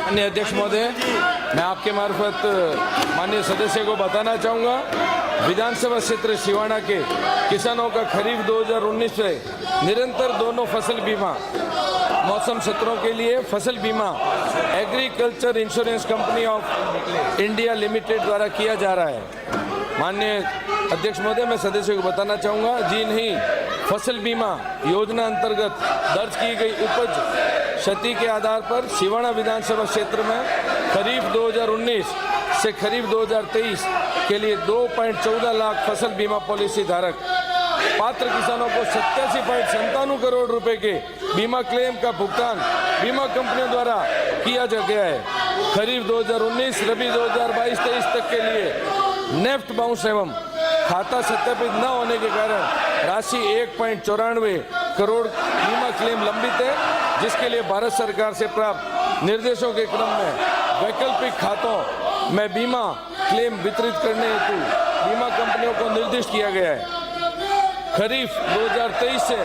माननीय अध्यक्ष महोदय, मैं आपके मार्फत माननीय सदस्य को बताना चाहूँगा, विधानसभा क्षेत्र सिवाना के किसानों का खरीफ 2019 से निरंतर दोनों फसल बीमा मौसम सत्रों के लिए फसल बीमा agriculture insurance company of India limited द्वारा किया जा रहा है। माननीय अध्यक्ष महोदय, मैं सदस्य को बताना चाहूँगा, जिन्हीं फसल बीमा योजना अंतर्गत दर्ज की गई उपज क्षति के आधार पर सिवाना विधानसभा क्षेत्र में खरीफ 2019 से खरीफ 2023 के लिए 2.14 लाख फसल बीमा पॉलिसी धारक पात्र किसानों को 87.97 करोड़ रुपए के बीमा क्लेम का भुगतान बीमा कंपनियों द्वारा किया जा गया है। खरीफ 2019 रबी 2022-23 तक के लिए नेफ्ट बाउंस एवं खाता सत्यापित न होने के कारण राशि 1.94 करोड़ बीमा क्लेम लंबित है, जिसके लिए भारत सरकार से प्राप्त निर्देशों के क्रम में वैकल्पिक खातों में बीमा क्लेम वितरित करने हेतु बीमा कंपनियों को निर्दिष्ट किया गया है। खरीफ 2023 से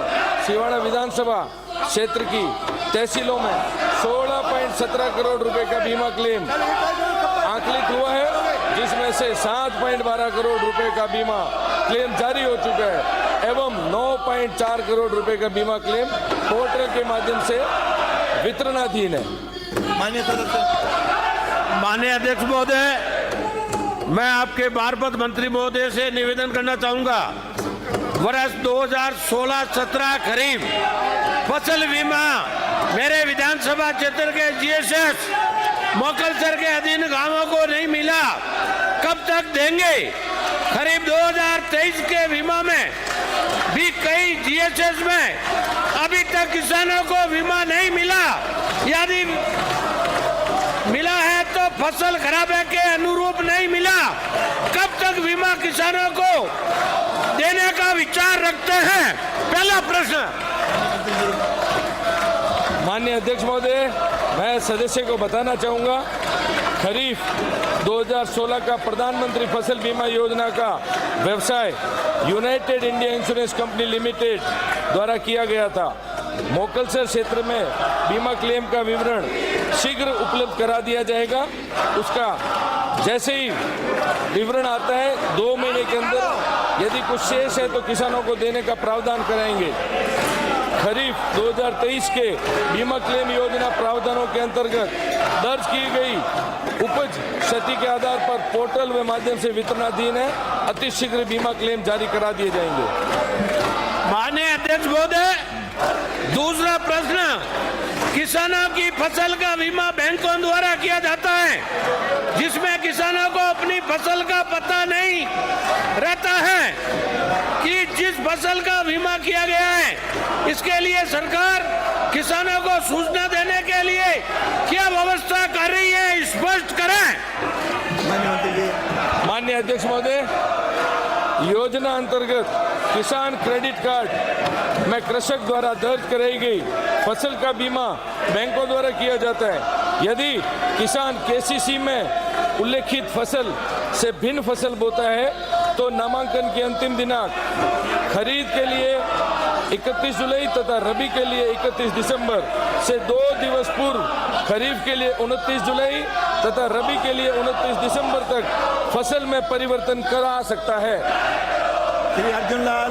सिवाना विधानसभा क्षेत्र की तहसीलों में 16.17 करोड़ रुपए का बीमा क्लेम आकलित हुआ है, जिसमें से 7.12 करोड़ रुपए का बीमा क्लेम जारी हो चुका है एवं 9.4 करोड़ रुपए का बीमा क्लेम पोर्टल के माध्यम से वितरणाधीन है। माननीय अध्यक्ष महोदय, मैं आपके मार्फत मंत्री महोदय से निवेदन करना चाहूंगा, वर्ष 2016-17 खरीफ फसल बीमा मेरे विधानसभा क्षेत्र के जीएसएस मोकलसर के अधीन गांवों को नहीं मिला, कब तक देंगे? खरीफ 2023 के बीमा में भी कई जीएसएस में अभी तक किसानों को बीमा नहीं मिला। यदि मिला है तो फसल खराबे के अनुरूप नहीं मिला, कब तक बीमा किसानों को देने का विचार रखते हैं? पहला प्रश्न। माननीय अध्यक्ष महोदय, मैं सदस्य को बताना चाहूँगा, खरीफ 2016 का प्रधानमंत्री फसल बीमा योजना का व्यवसाय United India insurance company limited द्वारा किया गया था। मोकलसर क्षेत्र में बीमा क्लेम का विवरण शीघ्र उपलब्ध करा दिया जाएगा। उसका जैसे ही विवरण आता है 2 महीने के अंदर यदि कुछ शेष है तो किसानों को देने का प्रावधान कराएंगे। खरीफ 2023 के बीमा क्लेम योजना प्रावधानों के अंतर्गत दर्ज की गई उपज क्षति के आधार पर पोर्टल व माध्यम से वितरणाधीन है। अति शीघ्र बीमा क्लेम जारी करा दिए जाएंगे। माननीय अध्यक्ष महोदय, दूसरा प्रश्न, किसानों की फसल का बीमा बैंकों द्वारा किया जाता है, जिसमें किसानों को अपनी फसल का पता नहीं रहता है कि जिस फसल का बीमा किया गया है, इसके लिए सरकार किसानों को सूचना देने के लिए क्या व्यवस्था कर रही है, स्पष्ट करें। माननीय अध्यक्ष महोदय, योजना अंतर्गत किसान क्रेडिट कार्ड में कृषक द्वारा दर्ज कराई गई फसल का बीमा बैंकों द्वारा किया जाता है। यदि किसान केसीसी में उल्लेखित फसल से भिन्न फसल बोता है तो नामांकन की अंतिम दिनांक खरीद के लिए 31 जुलाई तथा रबी के लिए 31 दिसंबर से 2 दिवस पूर्व खरीफ के लिए 29 जुलाई तथा रबी के लिए 29 दिसंबर तक फसल में परिवर्तन करा सकता है। श्री अर्जुन लाल।